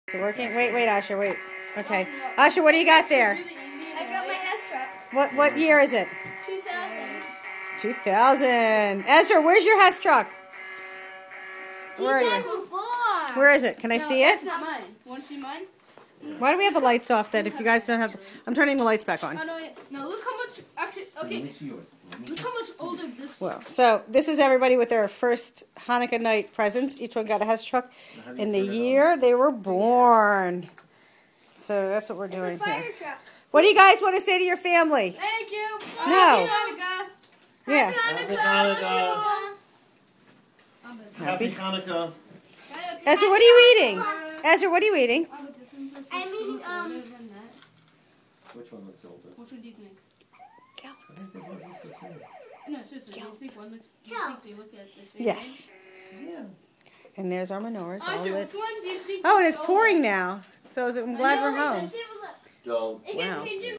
Is it working? Wait, Asher, wait. Okay. Asher, what do you got there? I got my S truck. What year is it? 2000. 2000. Ezra, where's your Hess truck? Where are you? 2004. Where is it? Can I see it? That's not mine. Want to see mine? Why do we have the lights off then if you guys don't have the... I'm turning the lights back on. Oh, no, look how much... Actually, okay. Look how much older this is. Well, so this is everybody with their first Hanukkah night presents. Each one got a Hess truck in the year they were born. So that's what we're doing It's a fire here. truck. What do you guys want to say to your family? Thank you. No. Happy Hanukkah. Yeah. Happy Hanukkah. Happy Hanukkah. Ezra, what are you eating? Ezra, what are you eating? I'm eating, Which one looks older? Which one do you think? I think the one looks the same. No, seriously. Do you think one do you think they look at the same Yes. Yeah. And there's our menorahs. thing? All Asher, lit. which one do you think Oh, and is it's pouring now. So I'm glad older? we're home. Don't. Wow.